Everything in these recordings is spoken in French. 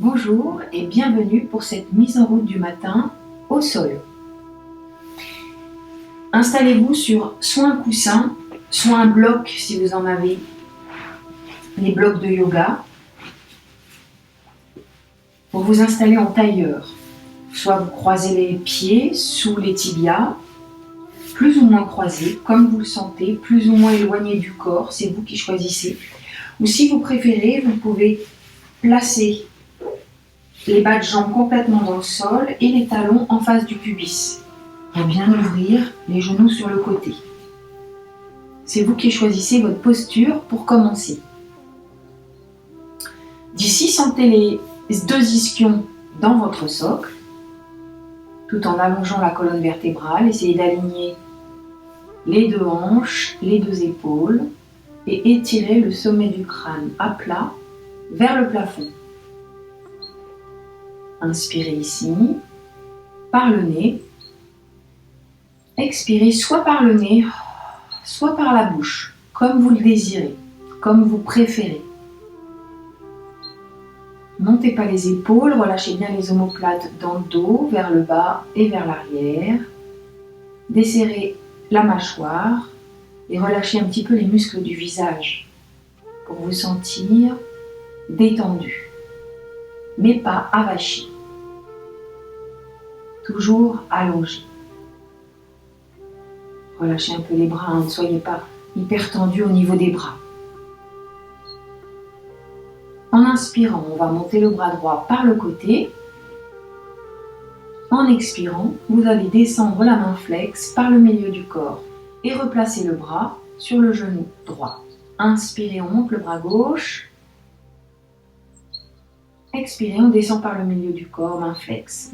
Bonjour et bienvenue pour cette mise en route du matin au sol. Installez-vous sur soit un coussin, soit un bloc si vous en avez, les blocs de yoga, pour vous installer en tailleur. Soit vous croisez les pieds sous les tibias, plus ou moins croisés, comme vous le sentez, plus ou moins éloignés du corps, c'est vous qui choisissez. Ou si vous préférez, vous pouvez placer les bas de jambes complètement dans le sol et les talons en face du pubis. Pour bien ouvrir les genoux sur le côté. C'est vous qui choisissez votre posture pour commencer. D'ici, sentez les deux ischions dans votre socle, tout en allongeant la colonne vertébrale. Essayez d'aligner les deux hanches, les deux épaules et étirez le sommet du crâne à plat vers le plafond. Inspirez ici, par le nez. Expirez soit par le nez, soit par la bouche, comme vous le désirez, comme vous préférez. Montez pas les épaules, relâchez bien les omoplates dans le dos, vers le bas et vers l'arrière. Desserrez la mâchoire et relâchez un petit peu les muscles du visage pour vous sentir détendu, mais pas avachi. Toujours allongé. Relâchez un peu les bras, ne soyez pas hyper tendu au niveau des bras. En inspirant, on va monter le bras droit par le côté. En expirant, vous allez descendre la main flex par le milieu du corps et replacer le bras sur le genou droit. Inspirez, on monte le bras gauche. Expirez, on descend par le milieu du corps, main flex.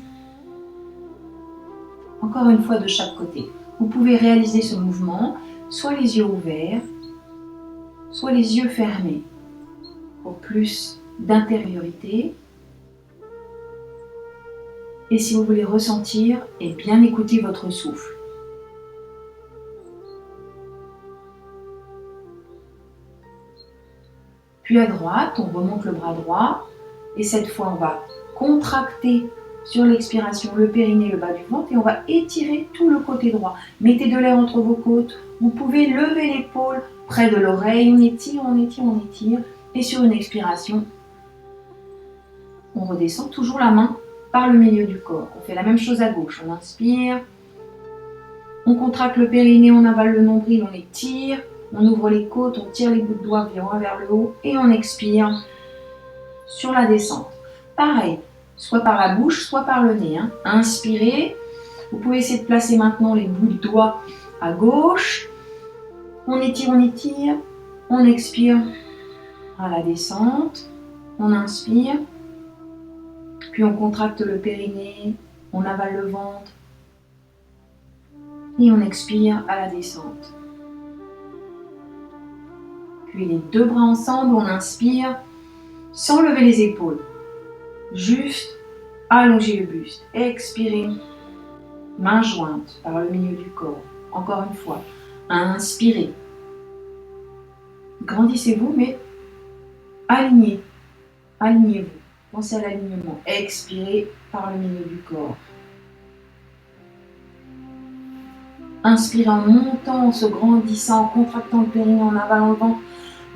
Encore une fois de chaque côté. Vous pouvez réaliser ce mouvement, soit les yeux ouverts, soit les yeux fermés, pour plus d'intériorité. Et si vous voulez ressentir et bien écouter votre souffle. Puis à droite, on remonte le bras droit, et cette fois on va contracter sur l'expiration, le périnée, le bas du ventre, et on va étirer tout le côté droit. Mettez de l'air entre vos côtes. Vous pouvez lever l'épaule près de l'oreille. On étire, on étire, on étire. Et sur une expiration, on redescend toujours la main par le milieu du corps. On fait la même chose à gauche. On inspire. On contracte le périnée, on avale le nombril, on étire. On ouvre les côtes, on tire les bouts de doigts vers le haut. Et on expire sur la descente. Pareil. Soit par la bouche, soit par le nez. Inspirez. Vous pouvez essayer de placer maintenant les bouts de doigts à gauche. On étire, on expire à la descente. On inspire. Puis on contracte le périnée, on avale le ventre. Et on expire à la descente. Puis les deux bras ensemble, on inspire sans lever les épaules. Juste allongez le buste. Expirez. Mains jointes par le milieu du corps. Encore une fois. Inspirez. Grandissez-vous, mais alignez. Alignez-vous. Pensez à l'alignement. Expirez par le milieu du corps. Inspirez en montant, en se grandissant, en contractant le périnée, en avalant le ventre.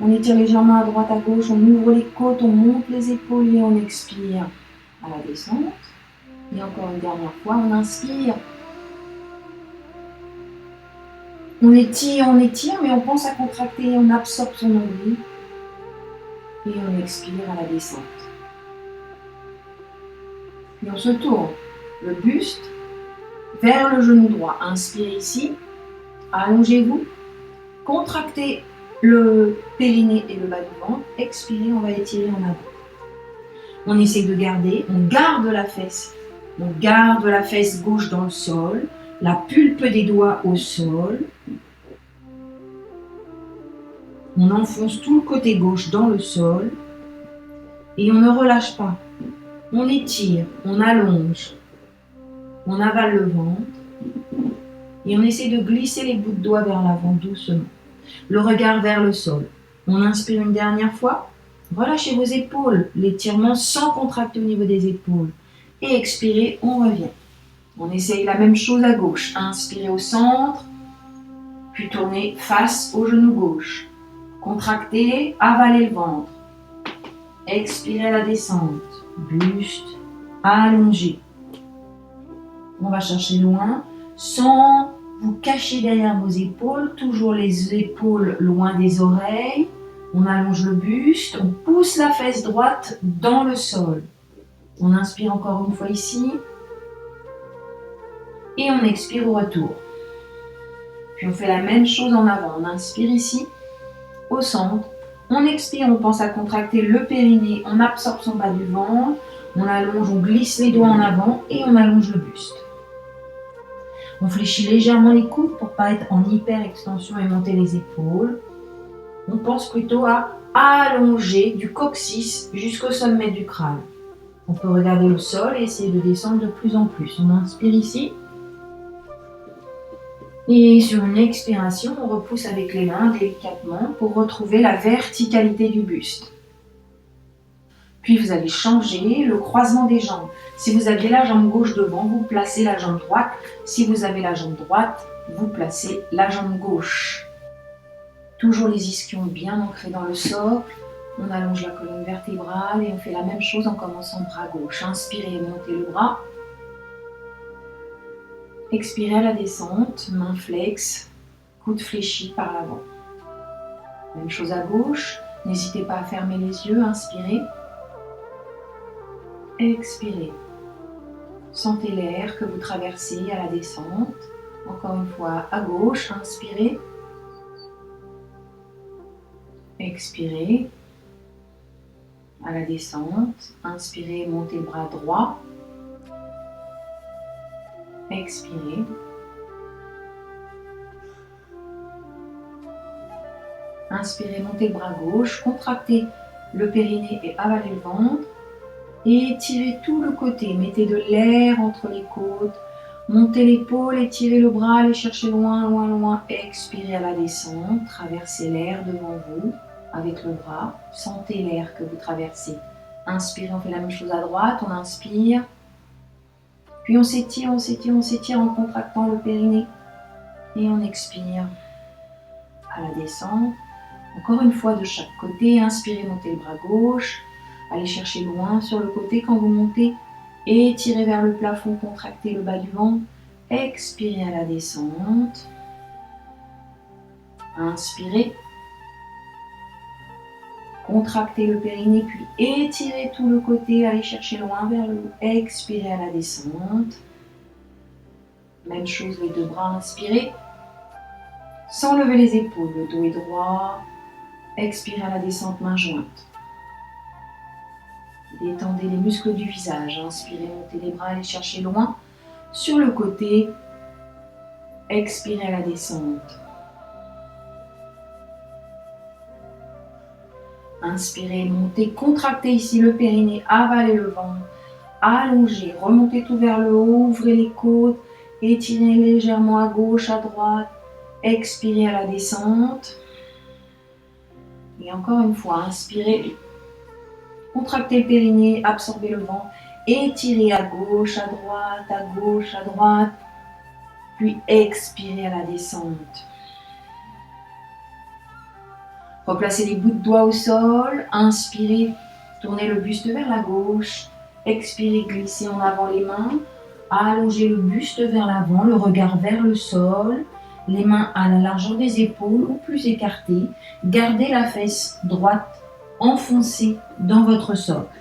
On étire légèrement à droite, à gauche, on ouvre les côtes, on monte les épaules et on expire à la descente. Et encore une dernière fois, on inspire. On étire, mais on pense à contracter, on absorbe son nombril. Et on expire à la descente. Et on se tourne le buste vers le genou droit. Inspirez ici, allongez-vous, contractez le périnée et le bas du ventre. Expirez, on va étirer en avant. On essaie de garder, on garde la fesse. On garde la fesse gauche dans le sol, la pulpe des doigts au sol. On enfonce tout le côté gauche dans le sol et on ne relâche pas. On étire, on allonge, on avale le ventre et on essaie de glisser les bouts de doigts vers l'avant doucement. Le regard vers le sol. On inspire une dernière fois, Relâchez vos épaules, l'étirement sans contracter au niveau des épaules. Et expirez, on revient. On essaye la même chose à gauche. Inspirez au centre, puis tournez face au genou gauche. Contractez, avalez le ventre. Expirez à la descente. Buste, allongé. On va chercher loin, sans vous cacher derrière vos épaules. Toujours les épaules loin des oreilles. On allonge le buste, on pousse la fesse droite dans le sol. On inspire encore une fois ici. Et on expire au retour. Puis on fait la même chose en avant. On inspire ici, au centre. On expire, on pense à contracter le périnée. On absorbe son bas du ventre. On allonge, on glisse les doigts en avant et on allonge le buste. On fléchit légèrement les coudes pour ne pas être en hyper extension et monter les épaules. On pense plutôt à allonger du coccyx jusqu'au sommet du crâne. On peut regarder le sol et essayer de descendre de plus en plus. On inspire ici. Et sur une expiration, on repousse avec les mains délicatement pour retrouver la verticalité du buste. Puis vous allez changer le croisement des jambes. Si vous aviez la jambe gauche devant, vous placez la jambe droite. Si vous avez la jambe droite, vous placez la jambe gauche. Toujours les ischions bien ancrés dans le socle. On allonge la colonne vertébrale et on fait la même chose en commençant bras gauche. Inspirez et montez le bras. Expirez à la descente, main flex, coude fléchi par l'avant. Même chose à gauche. N'hésitez pas à fermer les yeux. Inspirez. Expirez. Sentez l'air que vous traversez à la descente. Encore une fois à gauche. Inspirez. Expirez. À la descente. Inspirez, montez le bras droit. Expirez. Inspirez, montez le bras gauche. Contractez le périnée et avalez le ventre. Et étirez tout le côté. Mettez de l'air entre les côtes. Montez l'épaule, étirez le bras, allez chercher loin, loin, loin. Expirez à la descente. Traversez l'air devant vous avec le bras. Sentez l'air que vous traversez. Inspirez, on fait la même chose à droite. On inspire. Puis on s'étire, on s'étire, on s'étire en contractant le périnée. Et on expire à la descente. Encore une fois de chaque côté. Inspirez, montez le bras gauche. Allez chercher loin sur le côté quand vous montez. Étirez vers le plafond, contractez le bas du ventre. Expirez à la descente. Inspirez. Contractez le périnée, puis étirez tout le côté. Allez chercher loin vers le haut. Expirez à la descente. Même chose, les deux bras, inspirez. Sans lever les épaules, le dos est droit. Expirez à la descente, main jointe. Détendez les muscles du visage. Inspirez, montez les bras, allez chercher loin. Sur le côté, expirez à la descente. Inspirez, montez, contractez ici le périnée, avalez le ventre. Allongez, remontez tout vers le haut, ouvrez les côtes, étirez légèrement à gauche, à droite. Expirez à la descente. Et encore une fois, inspirez. Contractez le périnée, absorbez le ventre, étirez à gauche, à droite, puis expirez à la descente. Replacez les bouts de doigts au sol, inspirez, tournez le buste vers la gauche, expirez, glissez en avant les mains, allongez le buste vers l'avant, le regard vers le sol, les mains à la largeur des épaules ou plus écartées, gardez la fesse droite enfoncée dans votre socle.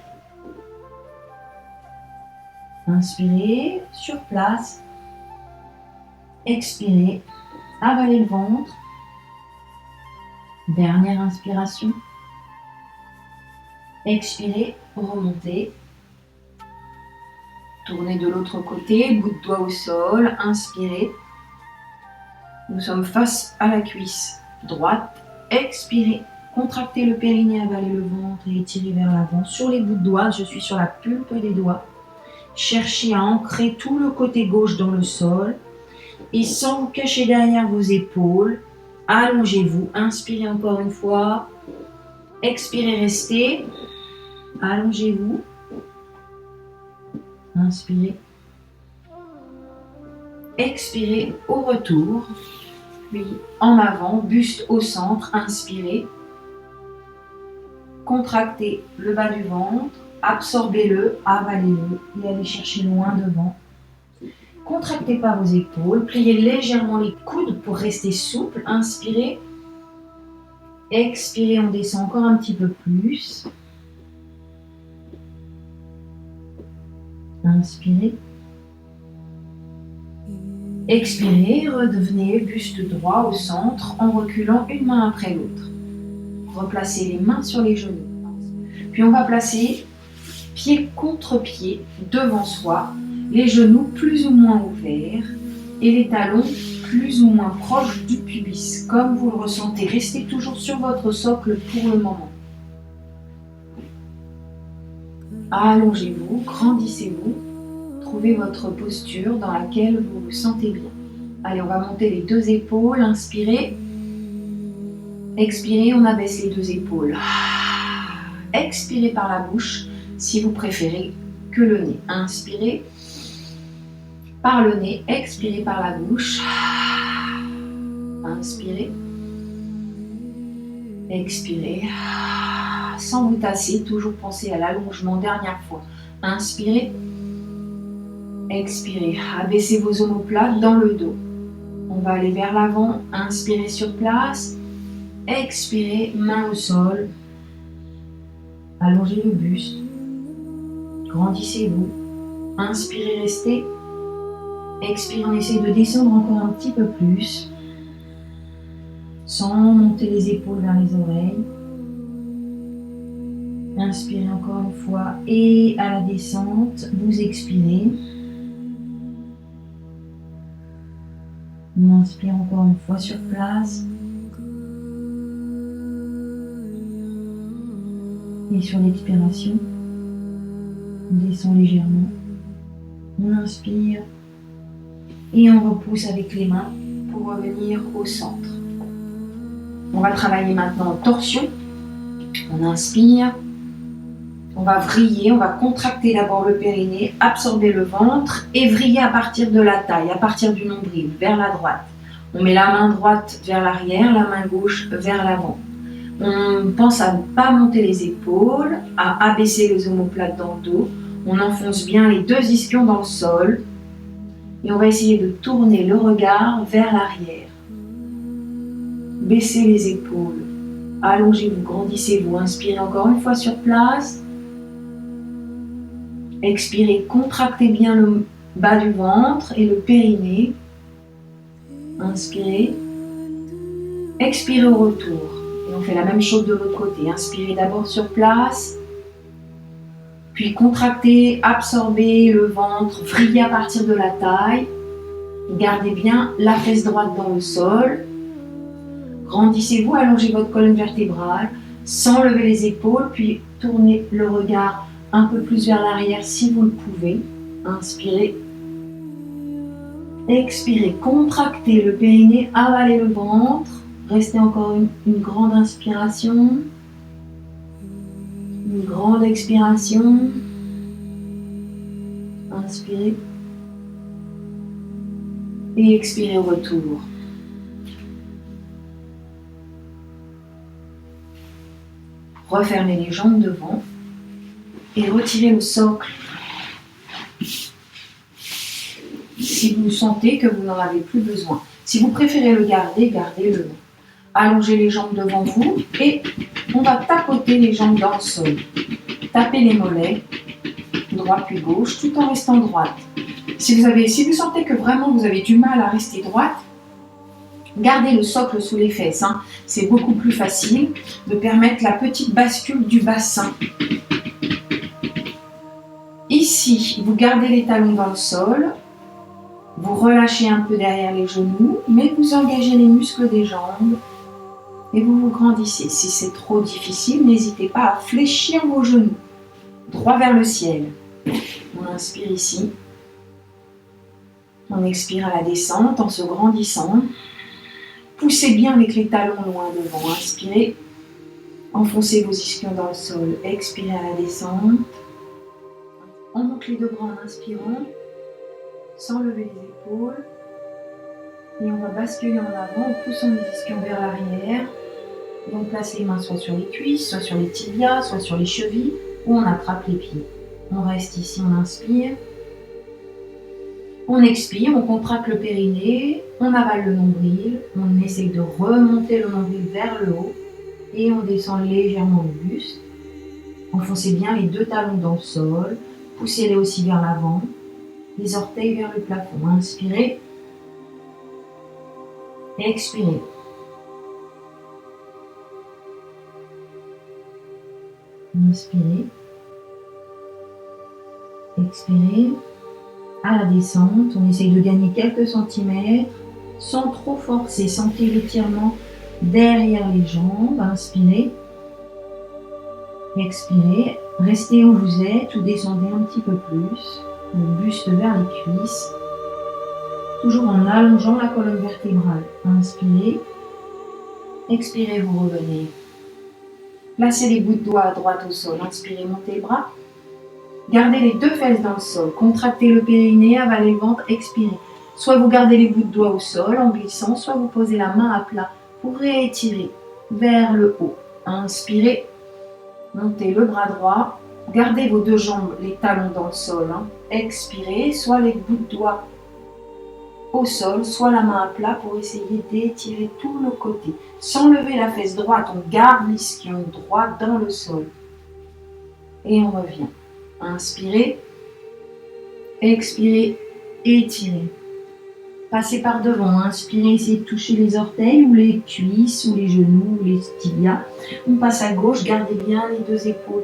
Inspirez sur place, expirez, avalez le ventre. Dernière inspiration. Expirez, remontez. Tournez de l'autre côté, bout de doigt au sol, inspirez. Nous sommes face à la cuisse droite. Expirez, contractez le périnée, avalez le ventre et étirez vers l'avant. Sur les bouts de doigts, je suis sur la pulpe des doigts. Cherchez à ancrer tout le côté gauche dans le sol. Et sans vous cacher derrière vos épaules, allongez-vous. Inspirez encore une fois. Expirez, restez. Allongez-vous. Inspirez. Expirez au retour. Puis en avant, buste au centre. Inspirez. Contractez le bas du ventre. Absorbez-le, avalez-le et allez chercher loin devant. Contractez pas vos épaules. Pliez légèrement les coudes pour rester souple. Inspirez. Expirez, on descend encore un petit peu plus. Inspirez. Expirez, redevenez buste droit au centre en reculant une main après l'autre. Replacez les mains sur les genoux. Puis on va placer pied contre pied devant soi, les genoux plus ou moins ouverts et les talons plus ou moins proches du pubis, comme vous le ressentez. Restez toujours sur votre socle pour le moment. Allongez-vous, grandissez-vous, trouvez votre posture dans laquelle vous vous sentez bien. Allez, on va monter les deux épaules, inspirez. Expirez, on abaisse les deux épaules. Expirez par la bouche, si vous préférez que le nez. Inspirez par le nez, expirez par la bouche. Inspirez. Expirez. Sans vous tasser, toujours pensez à l'allongement. Dernière fois. Inspirez. Expirez. Abaissez vos omoplates dans le dos. On va aller vers l'avant. Inspirez sur place. Expirez, main au sol. Allongez le buste. Grandissez-vous. Inspirez, restez. Expirez, on essaie de descendre encore un petit peu plus. Sans monter les épaules vers les oreilles. Inspirez encore une fois et à la descente, vous expirez. On inspire encore une fois sur place. Et sur l'expiration, on descend légèrement. On inspire et on repousse avec les mains pour revenir au centre. On va travailler maintenant en torsion. On inspire. On va vriller, on va contracter d'abord le périnée, absorber le ventre et vriller à partir de la taille, à partir du nombril, vers la droite. On met la main droite vers l'arrière, la main gauche vers l'avant. On pense à ne pas monter les épaules, à abaisser les omoplates dans le dos. On enfonce bien les deux ischions dans le sol. Et on va essayer de tourner le regard vers l'arrière. Baissez les épaules. Allongez-vous, grandissez-vous. Inspirez encore une fois sur place. Expirez, contractez bien le bas du ventre et le périnée. Inspirez. Expirez au retour. Et on fait la même chose de l'autre côté. Inspirez d'abord sur place. Puis contractez, absorbez le ventre, vrillez à partir de la taille. Gardez bien la fesse droite dans le sol. Grandissez-vous, allongez votre colonne vertébrale sans lever les épaules, puis tournez le regard un peu plus vers l'arrière si vous le pouvez. Inspirez. Expirez, contractez le périnée, avalez le ventre. Restez encore une grande inspiration. Une grande expiration. Inspirez. Et expirez au retour. Refermez les jambes devant et retirez le socle. Si vous sentez que vous n'en avez plus besoin. Si vous préférez le garder, gardez-le. Allongez les jambes devant vous et on va tapoter les jambes dans le sol. Tapez les mollets, droite puis gauche, tout en restant droite. Si vous sentez que vraiment vous avez du mal à rester droite, gardez le socle sous les fesses. C'est beaucoup plus facile de permettre la petite bascule du bassin. Ici, vous gardez les talons dans le sol. Vous relâchez un peu derrière les genoux, mais vous engagez les muscles des jambes et vous vous grandissez. Si c'est trop difficile, n'hésitez pas à fléchir vos genoux, droit vers le ciel. On inspire ici. On expire à la descente en se grandissant. Poussez bien avec les talons loin devant. Inspirez. Enfoncez vos ischions dans le sol, expirez à la descente. On monte les deux bras en inspirant, sans lever les épaules. Et on va basculer en avant en poussant les ischions vers l'arrière. Et on place les mains soit sur les cuisses, soit sur les tibias, soit sur les chevilles, ou on attrape les pieds. On reste ici, on inspire. On expire, on contracte le périnée, on avale le nombril, on essaye de remonter le nombril vers le haut et on descend légèrement le buste. Enfoncez bien les deux talons dans le sol, poussez-les aussi vers l'avant, les orteils vers le plafond. Inspirez, expirez. Inspirez, expirez. À la descente, on essaye de gagner quelques centimètres sans trop forcer. Sentez l'étirement derrière les jambes. Inspirez, expirez. Restez où vous êtes ou descendez un petit peu plus. Le buste vers les cuisses. Toujours en allongeant la colonne vertébrale. Inspirez, expirez, vous revenez. Placez les bouts de doigts à droite au sol. Inspirez, montez les bras. Gardez les deux fesses dans le sol, contractez le périnée, avalez le ventre, expirez. Soit vous gardez les bouts de doigts au sol en glissant, soit vous posez la main à plat pour réétirer vers le haut. Inspirez, montez le bras droit, gardez vos deux jambes, les talons dans le sol. Expirez, soit les bouts de doigts au sol, soit la main à plat pour essayer d'étirer tout le côté. Sans lever la fesse droite, on garde l'ischion droit dans le sol. Et on revient. Inspirez, expirez, étirez. Passez par devant, inspirez, essayez de toucher les orteils ou les cuisses ou les genoux ou les tibias. On passe à gauche, gardez bien les deux épaules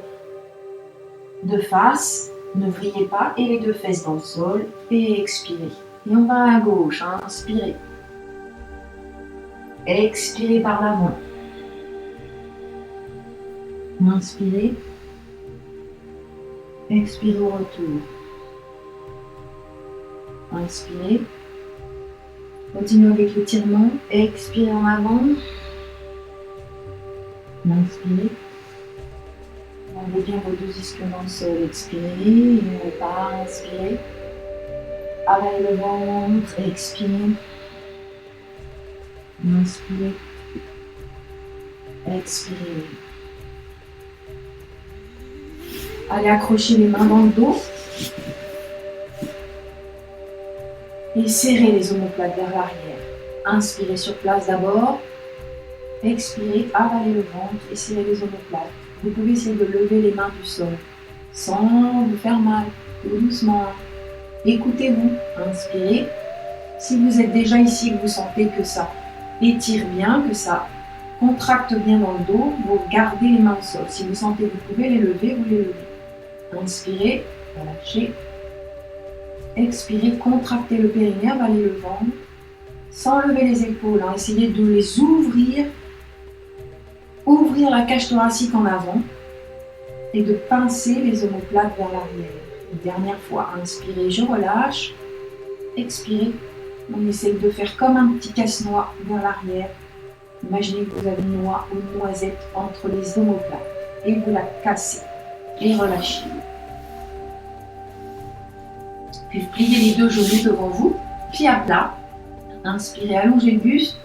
de face, ne vrillez pas et les deux fesses dans le sol et expirez. Et on va à gauche, inspirez. Expirez par l'avant. Inspirez. Expirez au retour. Inspirez. Continuez avec l'étirement. Expirez en avant. Inspirez. Rendez bien vos deux ischions dans le sol. Expirez. Et on repart. Inspirez. Avalez le ventre. Expirez. Inspirez. Expirez. Allez accrocher les mains dans le dos. Et serrez les omoplates vers l'arrière. Inspirez sur place d'abord. Expirez, avalez le ventre et serrez les omoplates. Vous pouvez essayer de lever les mains du sol sans vous faire mal, tout doucement. Écoutez-vous. Inspirez. Si vous êtes déjà ici, que vous sentez que ça étire bien, que ça contracte bien dans le dos, vous gardez les mains au sol. Si vous sentez que vous pouvez les lever, vous les levez. Inspirez, relâchez. Expirez, contractez le périnée, avalez le ventre. Sans lever les épaules, essayez de les ouvrir. Ouvrir la cage thoracique en avant. Et de pincer les omoplates vers l'arrière. Une dernière fois, inspirez, je relâche. Expirez. On essaye de faire comme un petit casse-noix vers l'arrière. Imaginez que vous avez une noix ou une noisette entre les omoplates. Et vous la cassez. Et relâchez. Puis pliez les deux genoux devant vous, pieds à plat. Inspirez, allongez le buste.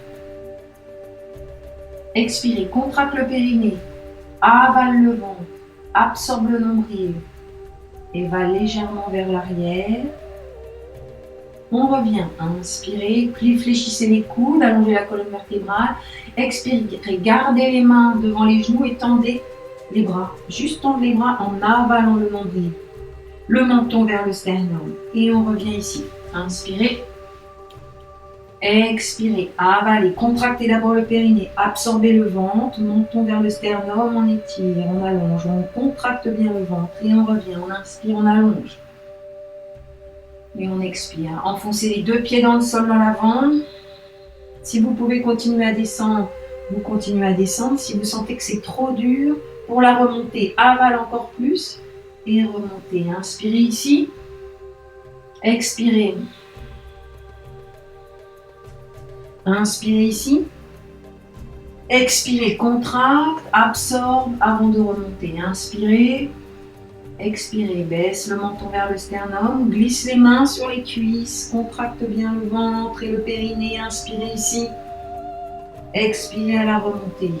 Expirez, contracte le périnée. Avale le ventre. Absorbe le nombril. Et va légèrement vers l'arrière. On revient. Inspirez, fléchissez les coudes, allongez la colonne vertébrale. Expirez, gardez les mains devant les genoux et tendez les bras. Juste tendre les bras en avalant le nombril. Le menton vers le sternum. Et on revient ici. Inspirez. Expirez. Avalez. Contractez d'abord le périnée. Absorbez le ventre. Menton vers le sternum. On étire. On allonge. On contracte bien le ventre. Et on revient. On inspire. On allonge. Et on expire. Enfoncez les deux pieds dans le sol dans l'avant. Si vous pouvez continuer à descendre, vous continuez à descendre. Si vous sentez que c'est trop dur, pour la remontée, avale encore plus. Et remontez. Inspirez ici. Expirez. Inspirez ici. Expirez, contracte, absorbe avant de remonter. Inspirez, expirez, baisse le menton vers le sternum, glisse les mains sur les cuisses, contracte bien le ventre et le périnée. Inspirez ici, expirez à la remontée.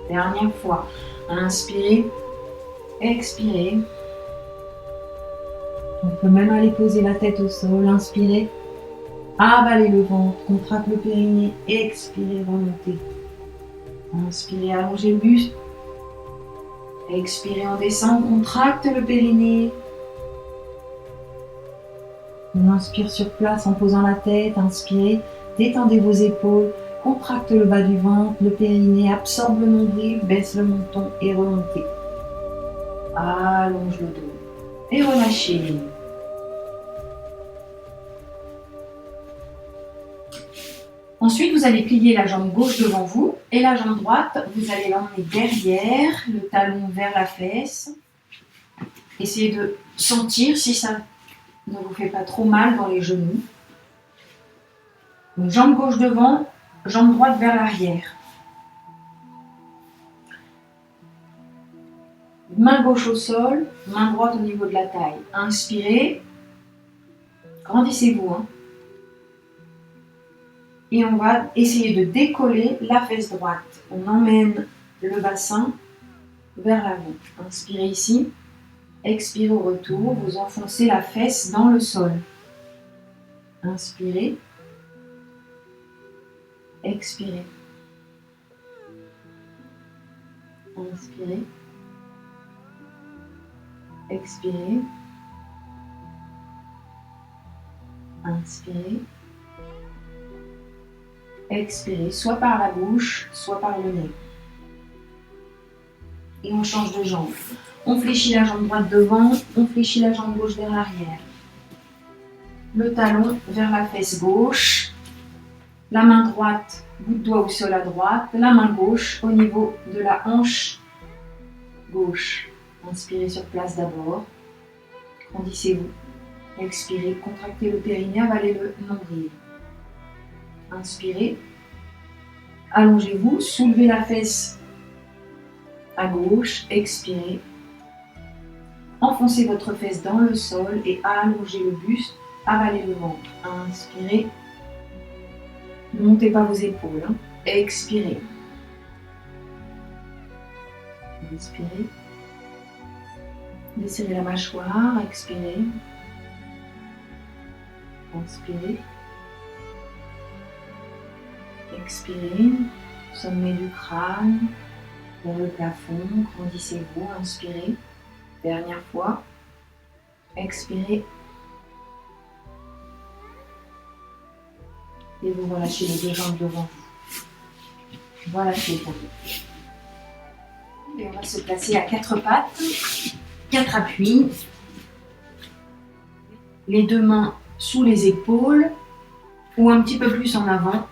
Dernière fois, inspirez, expirez. On peut même aller poser la tête au sol, inspirez. Avalez le ventre, contracte le périnée, expirez, remontez. Inspirez, allongez le buste. Expirez, on descend, contracte le périnée. On inspire sur place en posant la tête, inspirez, détendez vos épaules, contracte le bas du ventre, le périnée, absorbe le nombril, baisse le menton et remontez. Allonge le dos et relâchez. Ensuite, vous allez plier la jambe gauche devant vous et la jambe droite, vous allez l'emmener derrière, le talon vers la fesse. Essayez de sentir si ça ne vous fait pas trop mal dans les genoux. Donc, jambe gauche devant, jambe droite vers l'arrière. Main gauche au sol, main droite au niveau de la taille. Inspirez, grandissez-vous. Et on va essayer de décoller la fesse droite. On emmène le bassin vers l'avant. Inspirez ici. Expirez au retour. Vous enfoncez la fesse dans le sol. Inspirez. Expirez. Inspirez. Expirez. Inspirez. Expirez, soit par la bouche, soit par le nez. Et on change de jambe. On fléchit la jambe droite devant, on fléchit la jambe gauche vers l'arrière. Le talon vers la fesse gauche. La main droite, bout de doigt au sol à droite. La main gauche au niveau de la hanche gauche. Inspirez sur place d'abord. Grandissez-vous. Expirez, contractez le périnée, avalez le nombril. Inspirez, allongez-vous, soulevez la fesse à gauche, expirez. Enfoncez votre fesse dans le sol et allongez le buste, avalez le ventre. Inspirez, ne montez pas vos épaules. Expirez. Inspirez. Desserrez la mâchoire, expirez. Inspirez. Expirez, sommet du crâne, vers le plafond, grandissez-vous, inspirez, dernière fois, expirez, et vous relâchez les deux jambes devant vous. Relâchez le talon. Et on va se placer à quatre pattes, quatre appuis, les deux mains sous les épaules, ou un petit peu plus en avant,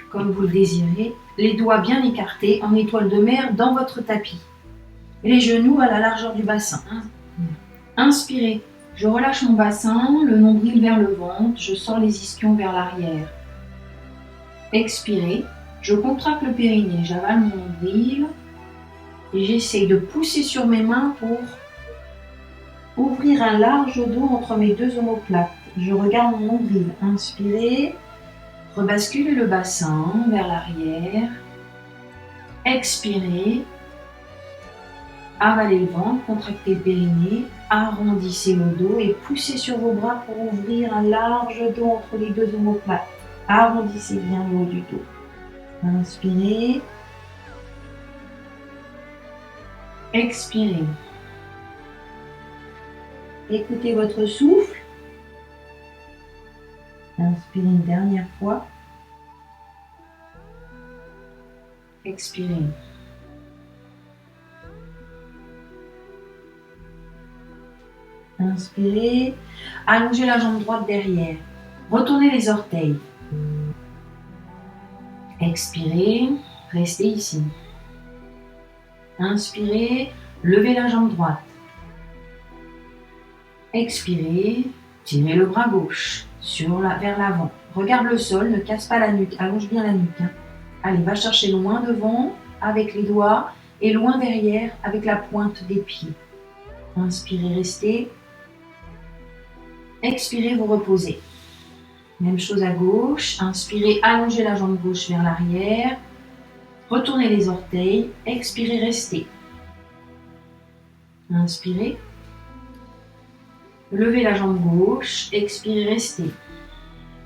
comme vous le désirez, les doigts bien écartés en étoile de mer dans votre tapis. Les genoux à la largeur du bassin. Inspirez, je relâche mon bassin, le nombril vers le ventre, je sors les ischions vers l'arrière. Expirez, je contracte le périnée, j'avale mon nombril et j'essaie de pousser sur mes mains pour ouvrir un large dos entre mes deux omoplates. Je regarde mon nombril. Inspirez. Rebasculez le bassin vers l'arrière. Expirez. Avalez le ventre, contractez le périnée, arrondissez le dos et poussez sur vos bras pour ouvrir un large dos entre les deux omoplates. Arrondissez bien le haut du dos. Inspirez. Expirez. Écoutez votre souffle. Inspirez une dernière fois. Expirez. Inspirez. Allongez la jambe droite derrière. Retournez les orteils. Expirez. Restez ici. Inspirez. Levez la jambe droite. Expirez. Tirez le bras gauche vers l'avant. Regarde le sol, ne casse pas la nuque. Allonge bien la nuque. Allez, va chercher loin devant avec les doigts et loin derrière avec la pointe des pieds. Inspirez, restez. Expirez, vous reposez. Même chose à gauche. Inspirez, allongez la jambe gauche vers l'arrière. Retournez les orteils. Expirez, restez. Inspirez. Levez la jambe gauche. Expirez, restez.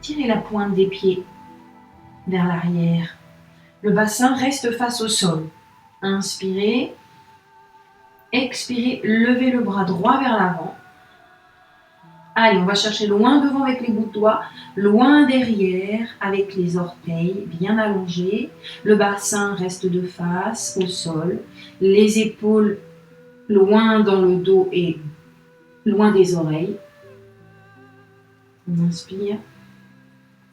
Tirez la pointe des pieds vers l'arrière. Le bassin reste face au sol. Inspirez. Expirez, levez le bras droit vers l'avant. Allez, on va chercher loin devant avec les bouts de doigts, loin derrière avec les orteils bien allongés. Le bassin reste de face au sol. Les épaules loin dans le dos et loin des oreilles. On inspire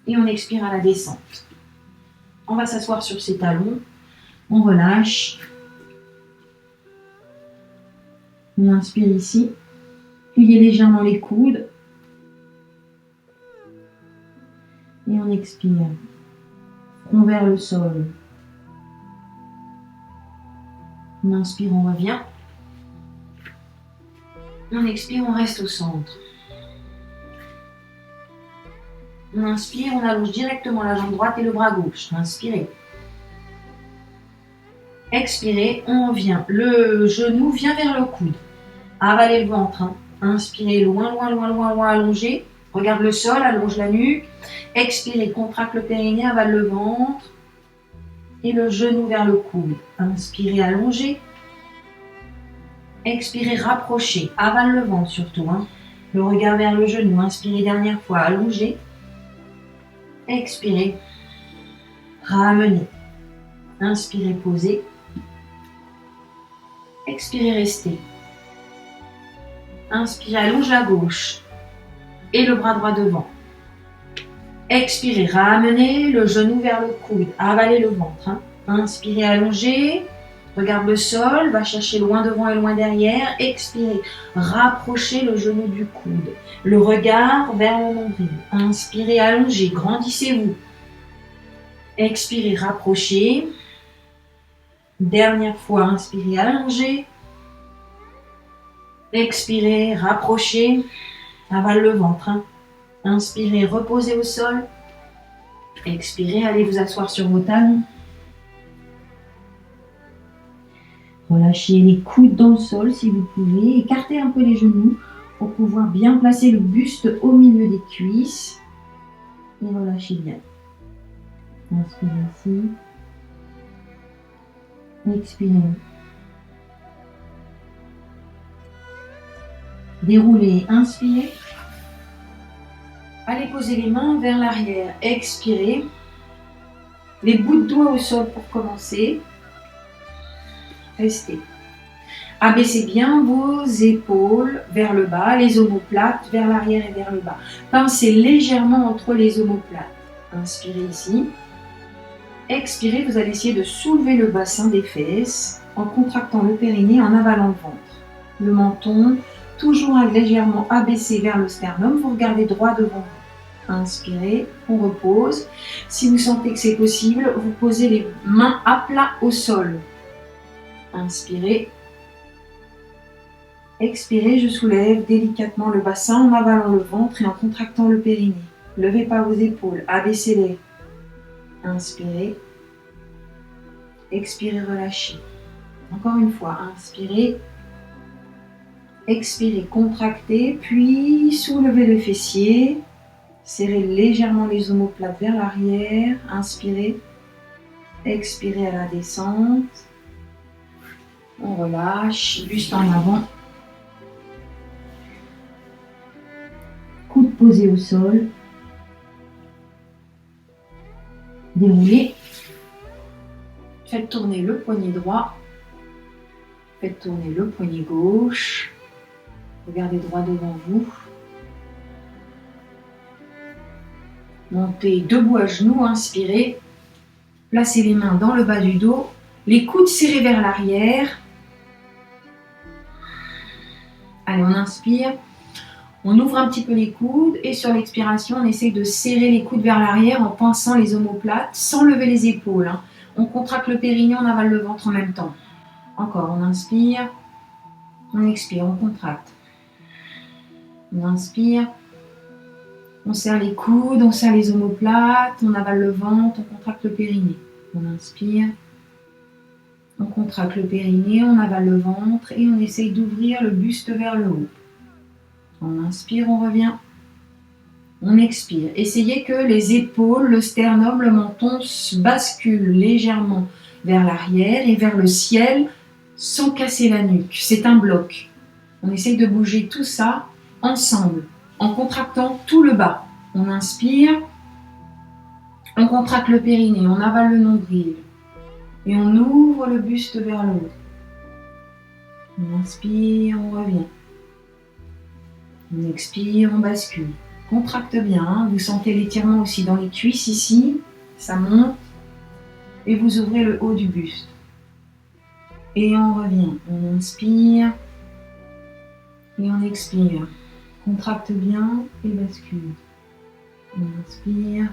et on expire à la descente. On va s'asseoir sur ses talons. On relâche. On inspire ici. Pliez légèrement les coudes. Et on expire. Front vers le sol. On inspire, on revient. On expire, on reste au centre. On inspire, on allonge directement la jambe droite et le bras gauche. Inspirez. Expirez, on vient. Le genou vient vers le coude. Avalez le ventre. Inspirez, loin, loin, loin, loin, loin, allongez. Regarde le sol, allonge la nuque. Expirez, contracte le périnée, avale le ventre. Et le genou vers le coude. Inspirez, allongez. Expirez, rapprochez. Avale le ventre surtout. Le regard vers le genou. Inspirez, dernière fois, allongez. Expirez. Ramenez. Inspirez, posez. Expirez, restez. Inspirez, allonge la gauche. Et le bras droit devant. Expirez, ramenez le genou vers le coude. Avalez le ventre. Inspirez, allongez. Regarde le sol. Va chercher loin devant et loin derrière. Expirez. Rapprochez le genou du coude. Le regard vers le nombril. Inspirez, allongez. Grandissez-vous. Expirez, rapprochez. Dernière fois. Inspirez, allongez. Expirez, rapprochez. Avale le ventre. Inspirez, reposez au sol. Expirez, allez vous asseoir sur vos talons. Relâchez les coudes dans le sol si vous pouvez. Écartez un peu les genoux pour pouvoir bien placer le buste au milieu des cuisses. Et relâchez bien. Inspirez ici. Expirez. Déroulez, inspirez. Allez poser les mains vers l'arrière. Expirez. Les bouts de doigts au sol pour commencer. Restez. Abaissez bien vos épaules vers le bas, les omoplates vers l'arrière et vers le bas. Pincez légèrement entre les omoplates. Inspirez ici. Expirez, vous allez essayer de soulever le bassin des fesses en contractant le périnée, en avalant le ventre. Le menton, toujours légèrement abaissé vers le sternum, vous regardez droit devant vous. Inspirez, on repose. Si vous sentez que c'est possible, vous posez les mains à plat au sol. Inspirez. Expirez, je soulève délicatement le bassin en avalant le ventre et en contractant le périnée. Levez pas vos épaules, abaissez-les. Inspirez. Expirez, relâchez. Encore une fois, inspirez. Expirez, contractez, puis soulevez le fessier. Serrez légèrement les omoplates vers l'arrière. Inspirez. Expirez à la descente. On relâche, buste en avant. Coude posé au sol. Déroulez. Faites tourner le poignet droit. Faites tourner le poignet gauche. Regardez droit devant vous. Montez debout à genoux, inspirez. Placez les mains dans le bas du dos. Les coudes serrés vers l'arrière. Allez, on inspire. On ouvre un petit peu les coudes et sur l'expiration, on essaye de serrer les coudes vers l'arrière en pinçant les omoplates sans lever les épaules. On contracte le périnée, on avale le ventre en même temps. Encore, on inspire, on expire, on contracte. On inspire, on serre les coudes, on serre les omoplates, on avale le ventre, on contracte le périnée. On inspire, on contracte le périnée, on avale le ventre et on essaye d'ouvrir le buste vers le haut. On inspire, on revient. On expire. Essayez que les épaules, le sternum, le menton basculent légèrement vers l'arrière et vers le ciel sans casser la nuque. C'est un bloc. On essaye de bouger tout ça ensemble en contractant tout le bas. On inspire, on contracte le périnée, on avale le nombril et on ouvre le buste vers le haut. On inspire, on revient. On expire, on bascule. Contracte bien, vous sentez l'étirement aussi dans les cuisses ici, ça monte et vous ouvrez le haut du buste. Et on revient, on inspire et on expire. Contracte bien et bascule. On inspire.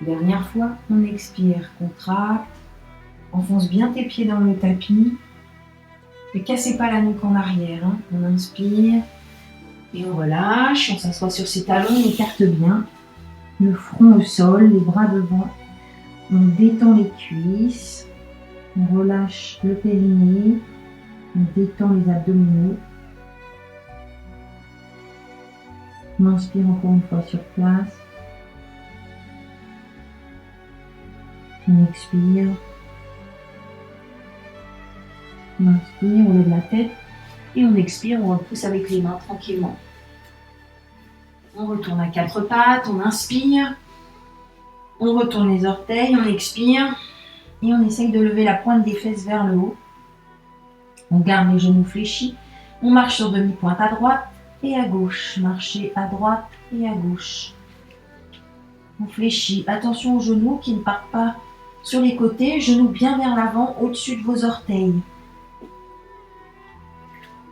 Dernière fois, on expire, contracte. Enfonce bien tes pieds dans le tapis. Ne cassez pas la nuque en arrière. On inspire et on relâche. On s'assoit sur ses talons, on écarte bien. Le front au sol, les bras devant. On détend les cuisses. On relâche le périnée. On détend les abdominaux. On inspire encore une fois sur place. On expire. On inspire, on lève la tête. Et on expire, on repousse avec les mains tranquillement. On retourne à quatre pattes, on inspire. On retourne les orteils, on expire. Et on essaye de lever la pointe des fesses vers le haut. On garde les genoux fléchis. On marche sur demi-pointe à droite et à gauche. Marchez à droite et à gauche. On fléchit. Attention aux genoux qui ne partent pas sur les côtés. Genoux bien vers l'avant, au-dessus de vos orteils.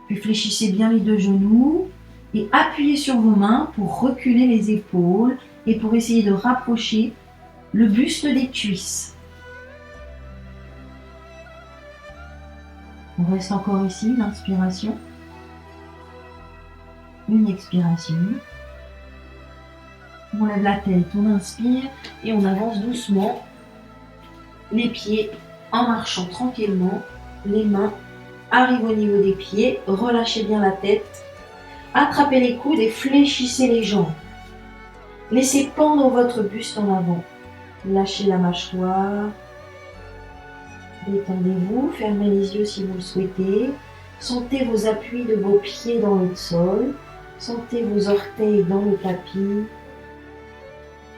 Puis fléchissez bien les deux genoux et appuyez sur vos mains pour reculer les épaules et pour essayer de rapprocher le buste des cuisses. On reste encore ici, l'inspiration. Une expiration. On lève la tête, on inspire et on avance doucement. Les pieds en marchant tranquillement. Les mains arrivent au niveau des pieds. Relâchez bien la tête. Attrapez les coudes et fléchissez les jambes. Laissez pendre votre buste en avant. Lâchez la mâchoire. Détendez-vous, fermez les yeux si vous le souhaitez. Sentez vos appuis de vos pieds dans le sol. Sentez vos orteils dans le tapis.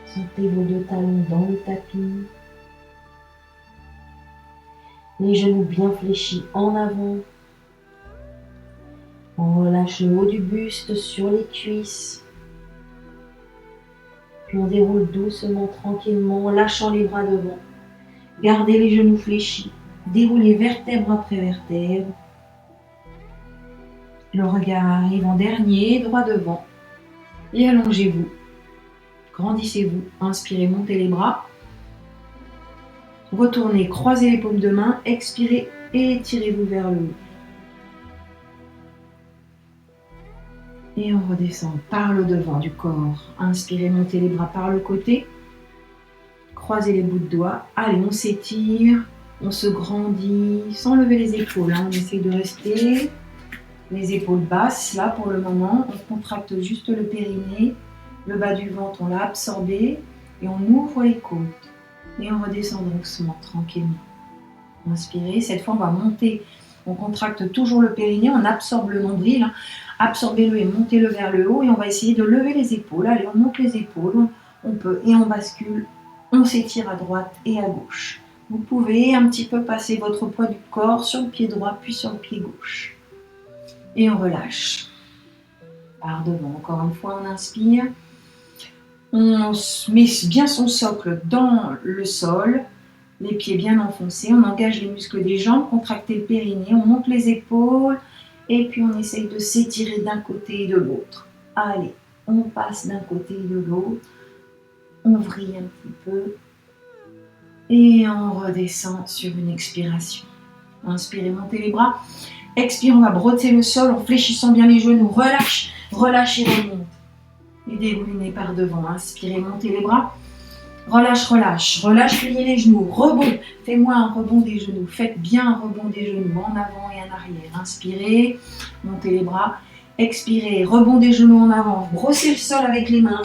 Sentez vos deux talons dans le tapis. Les genoux bien fléchis en avant. On relâche le haut du buste sur les cuisses. Puis on déroule doucement, tranquillement, en lâchant les bras devant. Gardez les genoux fléchis. Déroulez vertèbre après vertèbre. Le regard arrive en dernier, droit devant. Et allongez-vous. Grandissez-vous. Inspirez, montez les bras. Retournez, croisez les paumes de main. Expirez et étirez-vous vers le haut. Et on redescend par le devant du corps. Inspirez, montez les bras par le côté. Croisez les bouts de doigts. Allez, on s'étire. On se grandit sans lever les épaules. On essaie de rester les épaules basses. Là, pour le moment, on contracte juste le périnée. Le bas du ventre, on l'a absorbé. Et on ouvre les côtes. Et on redescend doucement, tranquillement. Inspirez. Cette fois, on va monter. On contracte toujours le périnée. On absorbe le nombril. Absorbez-le et montez-le vers le haut. Et on va essayer de lever les épaules. Allez, on monte les épaules. On peut. Et on bascule. On s'étire à droite et à gauche. Vous pouvez un petit peu passer votre poids du corps sur le pied droit puis sur le pied gauche. Et on relâche. Par devant, encore une fois, on inspire. On met bien son socle dans le sol, les pieds bien enfoncés. On engage les muscles des jambes, contractez le périnée, on monte les épaules et puis on essaye de s'étirer d'un côté et de l'autre. Allez, on passe d'un côté et de l'autre. On vrille un petit peu. Et on redescend sur une expiration. Inspirez, montez les bras. Expire, on va brotter le sol en fléchissant bien les genoux. Relâche, relâche et remonte. Et dégoulinez par devant. Inspirez, montez les bras. Relâche, relâche. Relâche, pliez les genoux. Rebond. Fais-moi un rebond des genoux. Faites bien un rebond des genoux en avant et en arrière. Inspirez, montez les bras. Expirez, rebond des genoux en avant. Brossez le sol avec les mains.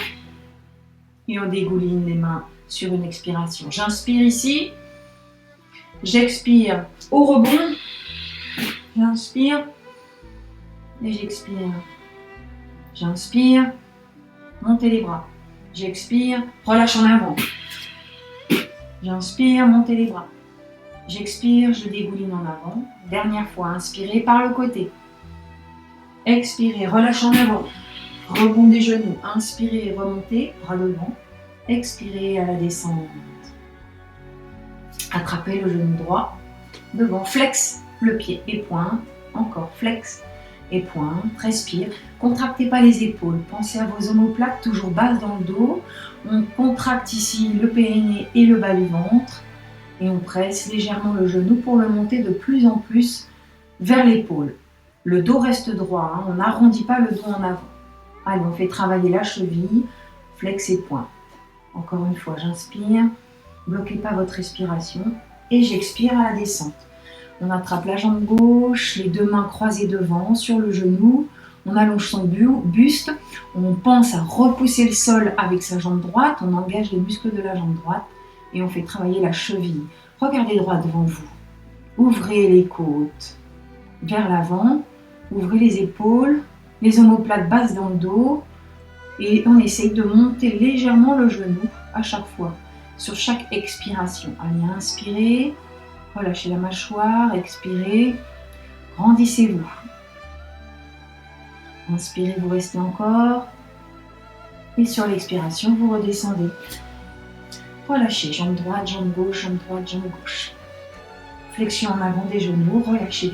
Et on dégouline les mains sur une expiration. J'inspire ici. J'expire au rebond. J'inspire et j'expire. J'inspire, montez les bras. J'expire, relâche en avant. J'inspire, montez les bras. J'expire, je dégouline en avant. Dernière fois, inspirez par le côté. Expirez, relâche en avant. Rebond des genoux. Inspirez, remontez, bras devant. Expirez à la descente. Attrapez le genou droit devant, flex le pied et pointe. Encore flex et pointe. Respire. Contractez pas les épaules. Pensez à vos omoplates toujours basses dans le dos. On contracte ici le périnée et le bas du ventre. Et on presse légèrement le genou pour le monter de plus en plus vers l'épaule. Le dos reste droit. On n'arrondit pas le dos en avant. Allez, on fait travailler la cheville. Flex et pointe. Encore une fois, j'inspire. Bloquez pas votre respiration. Et j'expire à la descente. On attrape la jambe gauche, les deux mains croisées devant, sur le genou. On allonge son buste. On pense à repousser le sol avec sa jambe droite. On engage les muscles de la jambe droite. Et on fait travailler la cheville. Regardez droit devant vous. Ouvrez les côtes vers l'avant. Ouvrez les épaules. Les omoplates basses dans le dos. Et on essaye de monter légèrement le genou à chaque fois. Sur chaque expiration. Allez, inspirez. Relâchez la mâchoire. Expirez. Grandissez-vous. Inspirez, vous restez encore. Et sur l'expiration, vous redescendez. Relâchez, jambe droite, jambe gauche, jambe droite, jambe gauche. Flexion en avant des genoux, relâchez.